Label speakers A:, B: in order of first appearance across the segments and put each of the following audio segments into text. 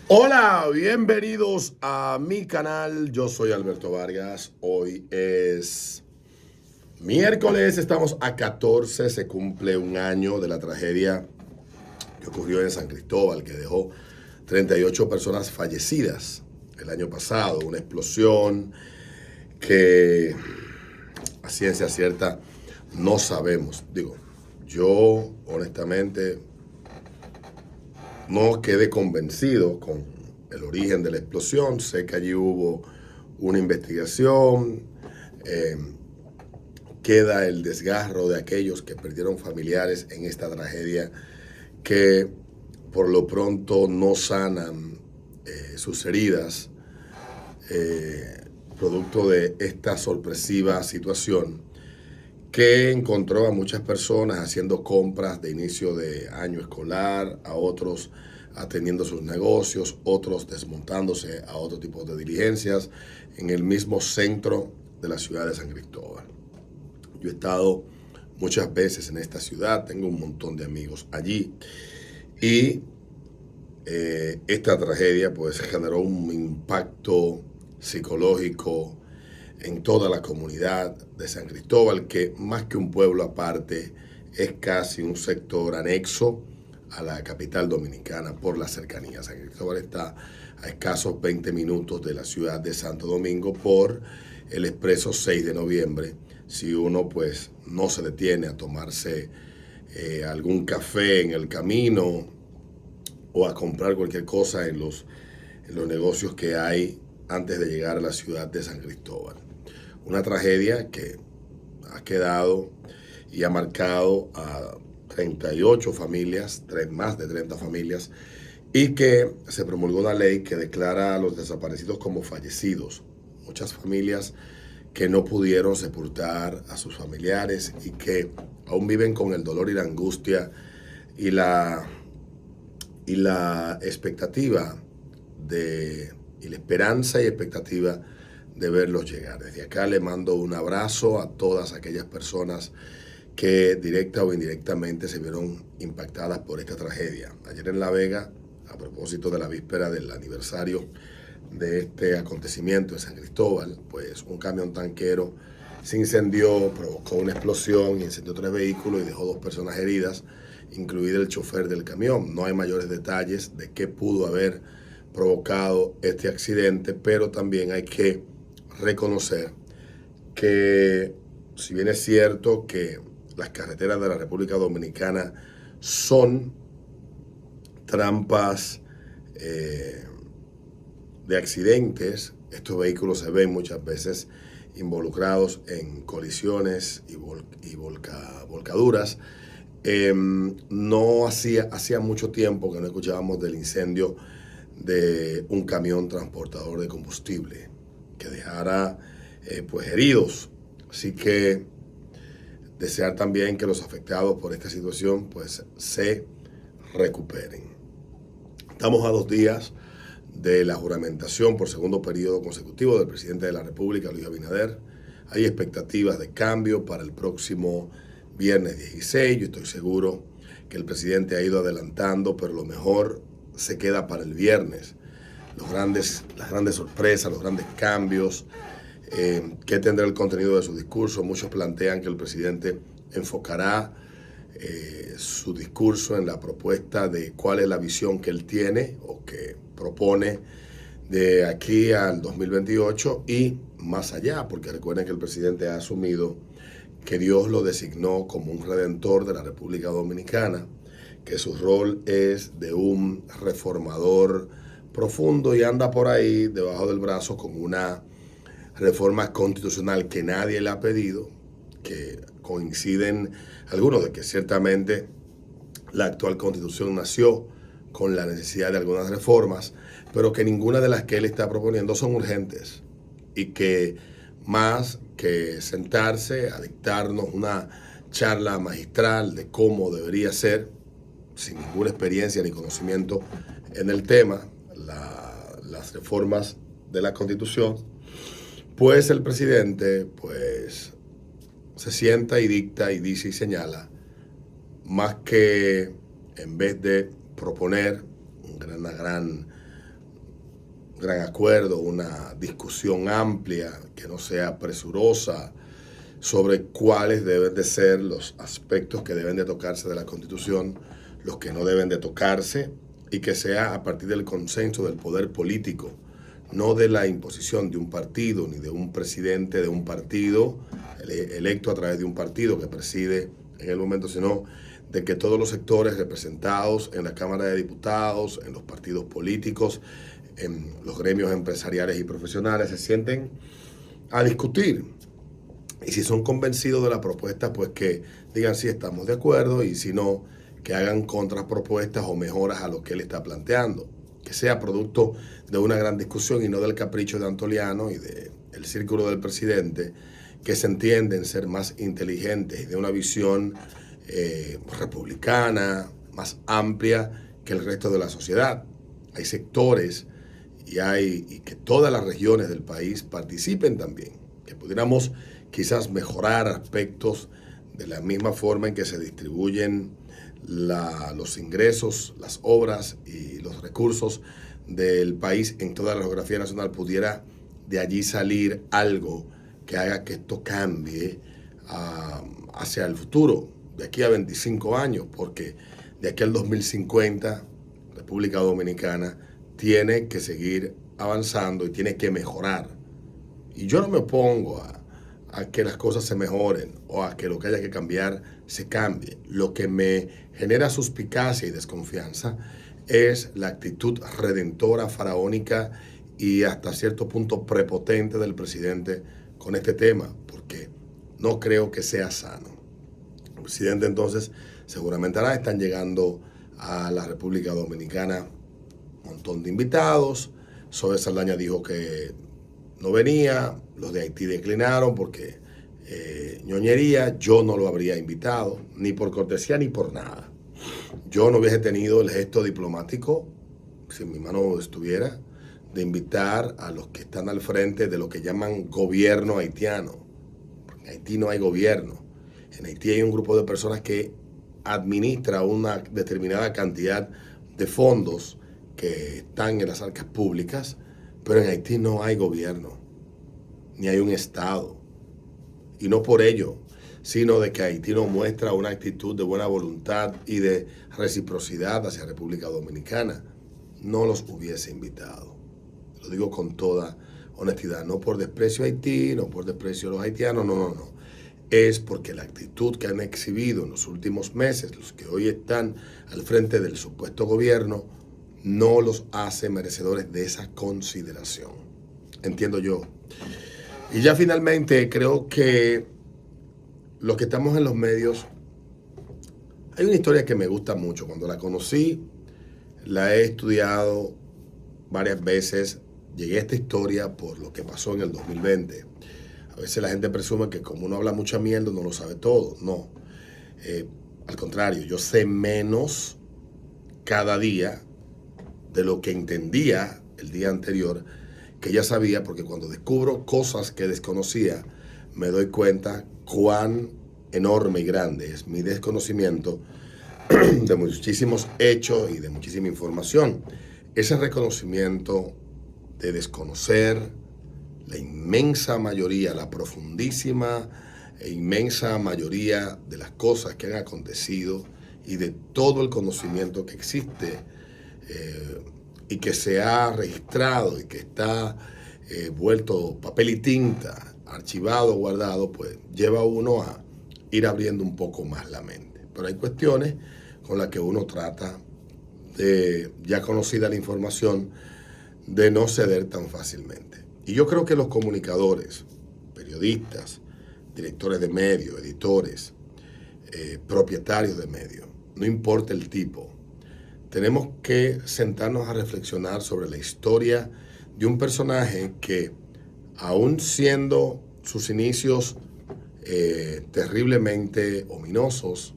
A: Hola, bienvenidos a mi canal. Yo soy Alberto Vargas. Hoy es miércoles, estamos a 14, se cumple un año de la tragedia que ocurrió en San Cristóbal, que dejó 38 personas fallecidas el año pasado. Una explosión que a ciencia cierta no sabemos. Yo honestamente no quedé convencido con el origen de la explosión. Sé que allí hubo una investigación. eh, Queda el desgarro de aquellos que perdieron familiares en esta tragedia, que por lo pronto no sanan sus heridas, producto de esta sorpresiva situación que encontró a muchas personas haciendo compras de inicio de año escolar, a otros atendiendo sus negocios, otros desmontándose a otro tipo de diligencias en el mismo centro de la ciudad de San Cristóbal. Yo he estado muchas veces en esta ciudad, tengo un montón de amigos allí y esta tragedia pues generó un impacto psicológico en toda la comunidad de San Cristóbal, que más que un pueblo aparte, es casi un sector anexo a la capital dominicana por la cercanía. San Cristóbal está a escasos 20 minutos de la ciudad de Santo Domingo por el expreso 6 de noviembre. Si uno pues no se detiene a tomarse algún café en el camino o a comprar cualquier cosa en los negocios que hay antes de llegar a la ciudad de San Cristóbal. Una tragedia que ha quedado y ha marcado a 38 familias, más de 30 familias, y que se promulgó una ley que declara a los desaparecidos como fallecidos. Muchas familias que no pudieron sepultar a sus familiares y que aún viven con el dolor y la angustia y la expectativa y la esperanza y expectativa de verlos llegar. Desde acá le mando un abrazo a todas aquellas personas que directa o indirectamente se vieron impactadas por esta tragedia. Ayer en La Vega, a propósito de la víspera del aniversario de este acontecimiento en San Cristóbal, pues un camión tanquero se incendió, provocó una explosión, incendió 3 vehículos y dejó 2 personas heridas, incluido el chofer del camión. No hay mayores detalles de qué pudo haber provocado este accidente, pero también hay que reconocer que, si bien es cierto que las carreteras de la República Dominicana son trampas de accidentes, estos vehículos se ven muchas veces involucrados en colisiones y volcaduras. No hacía mucho tiempo que no escuchábamos del incendio de un camión transportador de combustible que dejara pues heridos. Así que desear también que los afectados por esta situación pues se recuperen. Estamos a 2 días de la juramentación por segundo periodo consecutivo del presidente de la República, Luis Abinader. Hay expectativas de cambio para el próximo viernes 16. Yo estoy seguro que el presidente ha ido adelantando, pero lo mejor se queda para el viernes. Las grandes sorpresas, los grandes cambios, qué tendrá el contenido de su discurso. Muchos plantean que el presidente enfocará su discurso en la propuesta de cuál es la visión que él tiene o que propone de aquí al 2028 y más allá, porque recuerden que el presidente ha asumido que Dios lo designó como un redentor de la República Dominicana, que su rol es de un reformador profundo y anda por ahí debajo del brazo con una reforma constitucional que nadie le ha pedido, que coinciden algunos de que ciertamente la actual constitución nació con la necesidad de algunas reformas, pero que ninguna de las que él está proponiendo son urgentes y que más que sentarse a dictarnos una charla magistral de cómo debería ser, sin ninguna experiencia ni conocimiento en el tema, las reformas de la Constitución, pues el presidente pues se sienta y dicta y dice y señala, más que en vez de proponer una gran gran acuerdo, una discusión amplia, que no sea presurosa, sobre cuáles deben de ser los aspectos que deben de tocarse de la Constitución, los que no deben de tocarse, y que sea a partir del consenso del poder político, no de la imposición de un partido ni de un presidente de un partido electo a través de un partido que preside en el momento, sino de que todos los sectores representados en la Cámara de Diputados, en los partidos políticos, en los gremios empresariales y profesionales se sienten a discutir. Y si son convencidos de la propuesta, pues que digan si estamos de acuerdo, y si no, que hagan contrapropuestas o mejoras a lo que él está planteando. Que sea producto de una gran discusión y no del capricho de Antoliano y del círculo del presidente, que se entienden ser más inteligentes y de una visión republicana, más amplia que el resto de la sociedad. Hay sectores y que todas las regiones del país participen también, que pudiéramos quizás mejorar aspectos de la misma forma en que se distribuyen los ingresos, las obras y los recursos del país en toda la geografía nacional. Pudiera de allí salir algo que haga que esto cambie hacia el futuro, de aquí a 25 años, porque de aquí al 2050, República Dominicana tiene que seguir avanzando y tiene que mejorar. Y yo no me opongo a que las cosas se mejoren o a que lo que haya que cambiar se cambie. Lo que me genera suspicacia y desconfianza es la actitud redentora, faraónica y hasta cierto punto prepotente del presidente con este tema, porque no creo que sea sano. El presidente entonces seguramente están llegando a la República Dominicana un montón de invitados. Zoe Saldaña dijo que no venía, los de Haití declinaron porque ñoñería. Yo no lo habría invitado, ni por cortesía ni por nada. Yo no hubiese tenido el gesto diplomático, si en mi mano estuviera, de invitar a los que están al frente de lo que llaman gobierno haitiano. En Haití no hay gobierno. En Haití hay un grupo de personas que administra una determinada cantidad de fondos que están en las arcas públicas, pero en Haití no hay gobierno, ni hay un Estado. Y no por ello, sino de que Haití no muestra una actitud de buena voluntad y de reciprocidad hacia República Dominicana. No los hubiese invitado. Lo digo con toda honestidad, no por desprecio a Haití, no por desprecio a los haitianos, no. Es porque la actitud que han exhibido en los últimos meses, los que hoy están al frente del supuesto gobierno, no los hace merecedores de esa consideración. Entiendo yo. Y ya finalmente creo que los que estamos en los medios, hay una historia que me gusta mucho. Cuando la conocí, la he estudiado varias veces. Llegué a esta historia por lo que pasó en el 2020. A veces la gente presume que como uno habla mucha mierda no lo sabe todo. No. Al contrario, yo sé menos cada día de lo que entendía el día anterior, que ya sabía, porque cuando descubro cosas que desconocía, me doy cuenta cuán enorme y grande es mi desconocimiento de muchísimos hechos y de muchísima información. Ese reconocimiento de desconocer la inmensa mayoría, la profundísima e inmensa mayoría de las cosas que han acontecido y de todo el conocimiento que existe y que se ha registrado y que está vuelto papel y tinta, archivado, guardado, pues lleva a uno a ir abriendo un poco más la mente. Pero hay cuestiones con las que uno trata de, ya conocida la información, de no ceder tan fácilmente. Y yo creo que los comunicadores, periodistas, directores de medios, editores, propietarios de medios, no importa el tipo, tenemos que sentarnos a reflexionar sobre la historia de un personaje que, aun siendo sus inicios terriblemente ominosos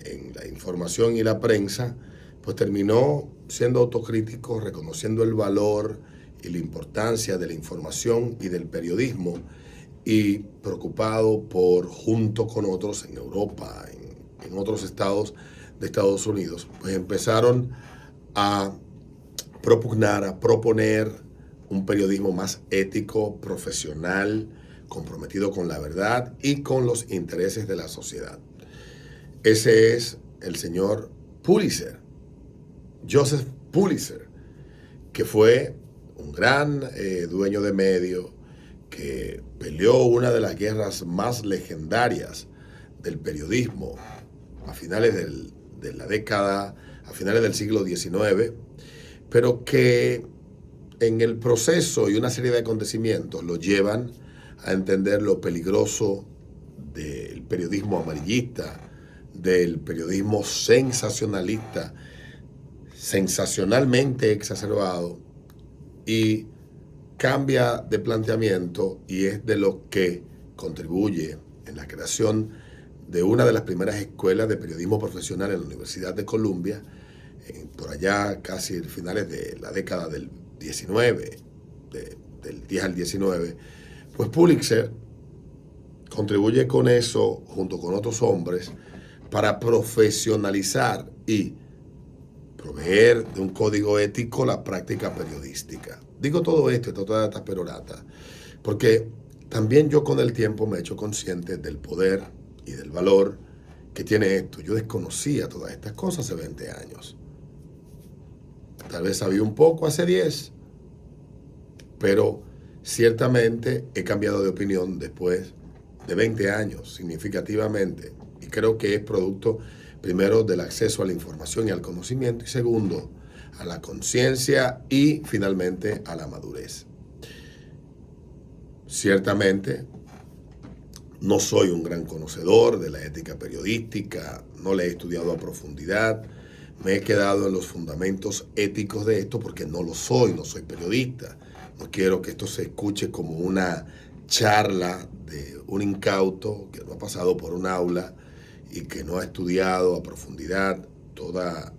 A: en la información y la prensa, pues terminó siendo autocrítico, reconociendo el valor y la importancia de la información y del periodismo, y preocupado por, junto con otros en Europa, en otros estados de Estados Unidos, pues empezaron a propugnar, a proponer un periodismo más ético, profesional, comprometido con la verdad y con los intereses de la sociedad. Ese es el señor Pulitzer, Joseph Pulitzer, que fue un gran dueño de medio, que peleó una de las guerras más legendarias del periodismo a finales de la década, a finales del siglo XIX, pero que en el proceso y una serie de acontecimientos lo llevan a entender lo peligroso del periodismo amarillista, del periodismo sensacionalista, sensacionalmente exacerbado, y cambia de planteamiento y es de lo que contribuye en la creación de una de las primeras escuelas de periodismo profesional en la Universidad de Columbia, por allá casi finales de la década del 19, del 10 al 19, pues Pulitzer contribuye con eso junto con otros hombres para profesionalizar y proveer de un código ético la práctica periodística. Digo todo esto, todas estas peroratas, porque también yo con el tiempo me he hecho consciente del poder y del valor que tiene esto. Yo desconocía todas estas cosas hace 20 años. Tal vez sabía un poco hace 10, pero ciertamente he cambiado de opinión después de 20 años, significativamente. Y creo que es producto, primero, del acceso a la información y al conocimiento, y segundo, a la conciencia y finalmente a la madurez. Ciertamente, no soy un gran conocedor de la ética periodística, no la he estudiado a profundidad, me he quedado en los fundamentos éticos de esto porque no lo soy, no soy periodista. No quiero que esto se escuche como una charla de un incauto que no ha pasado por un aula y que no ha estudiado a profundidad toda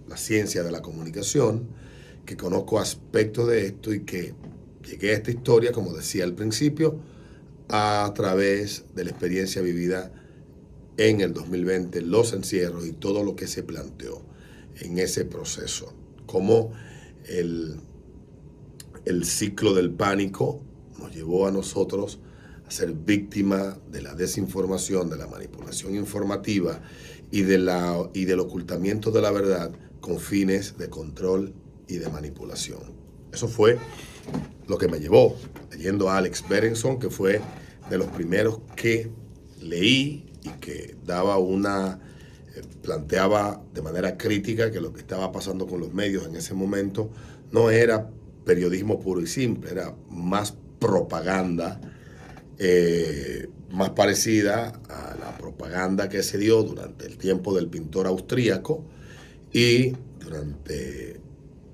A: la ciencia de la comunicación, que conozco aspectos de esto y que llegué a esta historia, como decía al principio, a través de la experiencia vivida en el 2020, los encierros y todo lo que se planteó en ese proceso. Cómo el ciclo del pánico nos llevó a nosotros a ser víctimas de la desinformación, de la manipulación informativa y del ocultamiento de la verdad con fines de control y de manipulación. Eso fue lo que me llevó, leyendo a Alex Berenson, que fue de los primeros que leí y que planteaba de manera crítica que lo que estaba pasando con los medios en ese momento no era periodismo puro y simple, era más propaganda, más parecida a la propaganda que se dio durante el tiempo del pintor austríaco y durante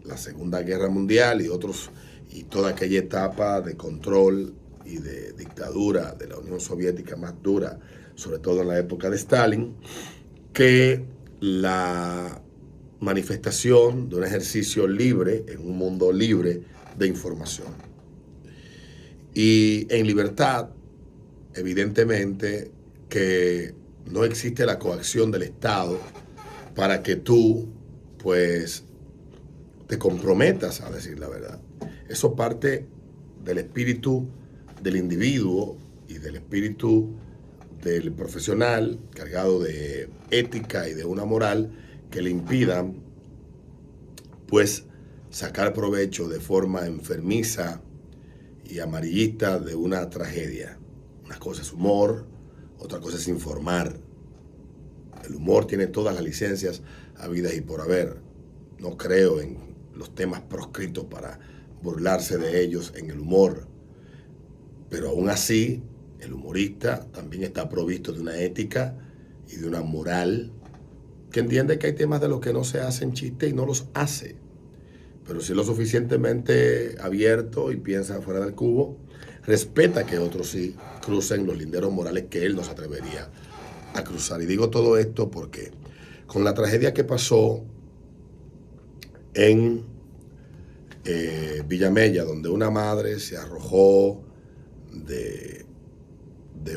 A: la Segunda Guerra Mundial y toda aquella etapa de control y de dictadura de la Unión Soviética más dura, sobre todo en la época de Stalin, que la manifestación de un ejercicio libre en un mundo libre de información. Y en libertad, evidentemente, que no existe la coacción del Estado para que tú, pues, te comprometas a decir la verdad. Eso parte del espíritu del individuo y del espíritu del profesional cargado de ética y de una moral que le impidan, pues, sacar provecho de forma enfermiza y amarillista de una tragedia. Una cosa es humor, otra cosa es informar. El humor tiene todas las licencias habidas y por haber. No creo en los temas proscritos para burlarse de ellos en el humor. Pero aún así, el humorista también está provisto de una ética y de una moral que entiende que hay temas de los que no se hacen chistes y no los hace. Pero si es lo suficientemente abierto y piensa fuera del cubo, respeta que otros sí crucen los linderos morales que él no se atrevería a cruzar. Y digo todo esto porque con la tragedia que pasó en Villamella, donde una madre se arrojó de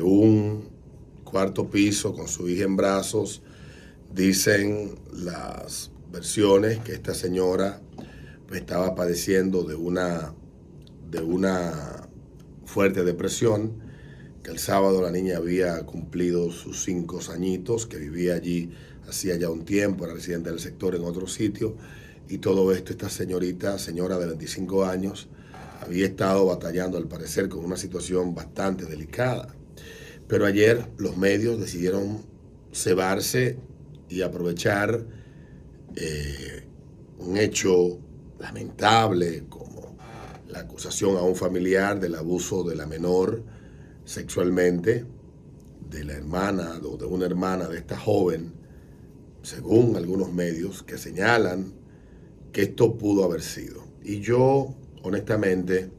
A: un cuarto piso con su hija en brazos, dicen las versiones que esta señora estaba padeciendo de una de una fuerte depresión, que el sábado la niña había cumplido sus 5 añitos, que vivía allí hacía ya un tiempo, era residente del sector en otro sitio, y todo esto, esta señora de 25 años, había estado batallando al parecer con una situación bastante delicada. Pero ayer los medios decidieron cebarse y aprovechar un hecho lamentable como la acusación a un familiar del abuso de la menor sexualmente, de la hermana o de una hermana de esta joven, según algunos medios que señalan que esto pudo haber sido. Y yo, honestamente,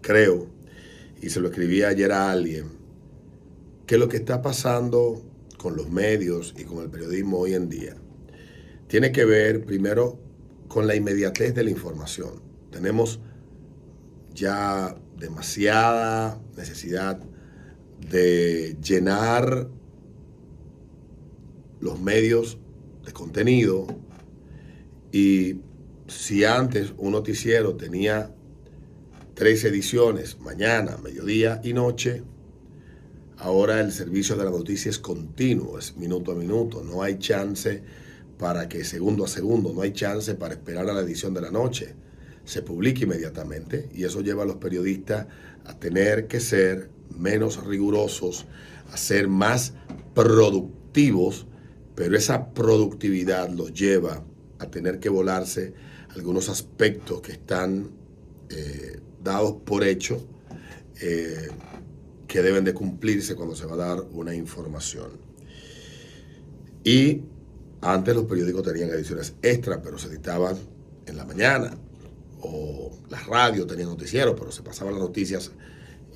A: creo, y se lo escribí ayer a alguien, que lo que está pasando con los medios y con el periodismo hoy en día tiene que ver primero con la inmediatez de la información. Tenemos ya demasiada necesidad de llenar los medios de contenido, y si antes un noticiero tenía 3 ediciones, mañana, mediodía y noche, ahora el servicio de la noticia es continuo, es minuto a minuto, no hay chance para que segundo a segundo, no hay chance para esperar a la edición de la noche, se publica inmediatamente, y eso lleva a los periodistas a tener que ser menos rigurosos, a ser más productivos, pero esa productividad los lleva a tener que volarse algunos aspectos que están dados por hecho, que deben de cumplirse cuando se va a dar una información. Y antes los periódicos tenían ediciones extra, pero se editaban en la mañana, o las radios tenían noticieros, pero se pasaban las noticias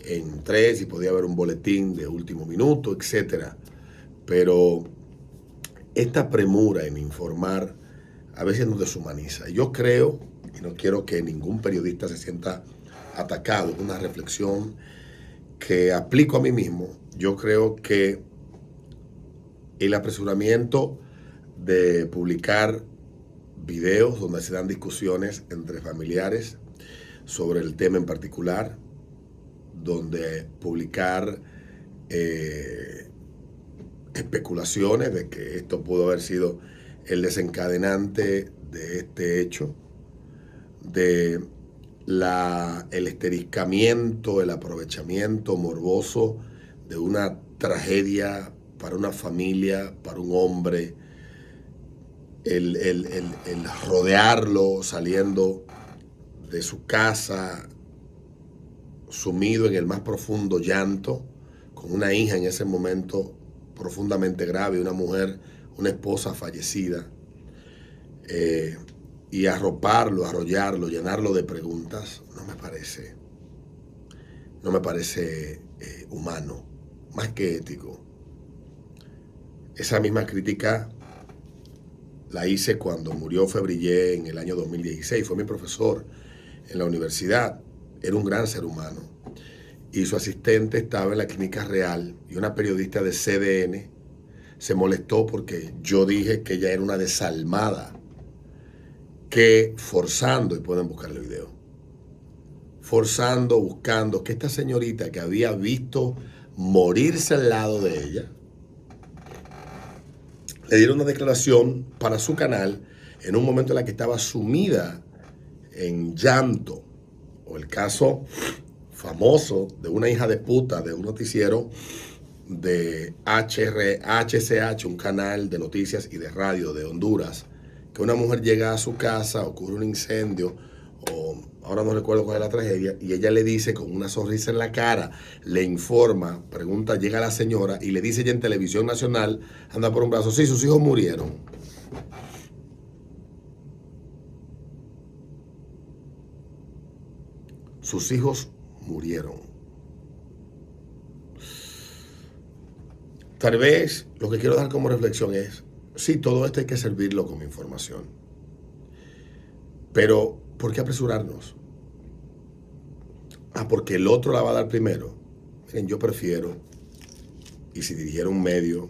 A: en 3 y podía haber un boletín de último minuto, etcétera. Pero esta premura en informar a veces nos deshumaniza. Yo creo, y no quiero que ningún periodista se sienta atacado, es una reflexión que aplico a mí mismo. Yo creo que el apresuramiento de publicar videos donde se dan discusiones entre familiares sobre el tema en particular, donde publicar especulaciones de que esto pudo haber sido el desencadenante de este hecho, de el esteriscamiento, el aprovechamiento morboso de una tragedia para una familia, para un hombre, el rodearlo saliendo de su casa, sumido en el más profundo llanto, con una hija en ese momento profundamente grave, una mujer, una esposa fallecida, y arroparlo, arrollarlo, llenarlo de preguntas, no me parece humano, más que ético. Esa misma crítica la hice cuando murió Febrillé en el año 2016. Fue mi profesor en la universidad. Era un gran ser humano. Y su asistente estaba en la Clínica Real, y una periodista de CDN se molestó porque yo dije que ella era una desalmada, que forzando, y pueden buscar el video, forzando, buscando que esta señorita que había visto morirse al lado de ella, le diera una declaración para su canal en un momento en el que estaba sumida en llanto. O el caso famoso de una hija de puta de un noticiero de HCH, un canal de noticias y de radio de Honduras, que una mujer llega a su casa, ocurre un incendio, o ahora no recuerdo cuál es la tragedia, y ella le dice con una sonrisa en la cara, le informa, pregunta, llega la señora y le dice ella en televisión nacional, anda por un brazo, sí, sus hijos murieron. Sus hijos murieron. Tal vez lo que quiero dar como reflexión es, sí, todo esto hay que servirlo como información. Pero, ¿por qué apresurarnos? Porque el otro la va a dar primero. Miren, yo prefiero, y si dirigiera un medio,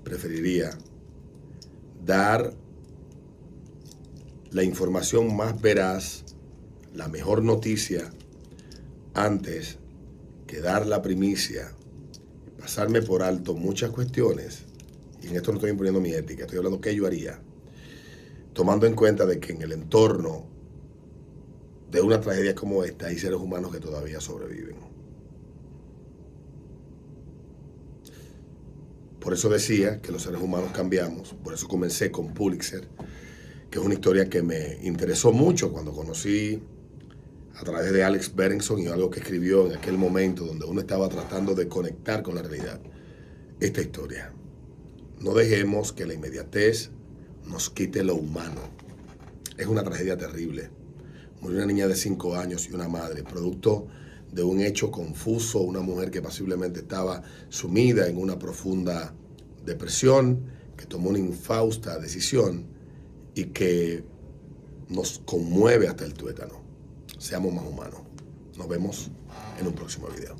A: preferiría dar la información más veraz, la mejor noticia antes que dar la primicia, pasarme por alto muchas cuestiones, y en esto no estoy imponiendo mi ética, estoy hablando qué yo haría, tomando en cuenta de que en el entorno de una tragedia como esta hay seres humanos que todavía sobreviven. Por eso decía que los seres humanos cambiamos, por eso comencé con Pulitzer, que es una historia que me interesó mucho cuando conocí a través de Alex Berenson y algo que escribió en aquel momento donde uno estaba tratando de conectar con la realidad. Esta historia. No dejemos que la inmediatez nos quite lo humano. Es una tragedia terrible. Murió una niña de 5 años y una madre, producto de un hecho confuso, una mujer que posiblemente estaba sumida en una profunda depresión, que tomó una infausta decisión y que nos conmueve hasta el tuétano. Seamos más humanos. Nos vemos en un próximo video.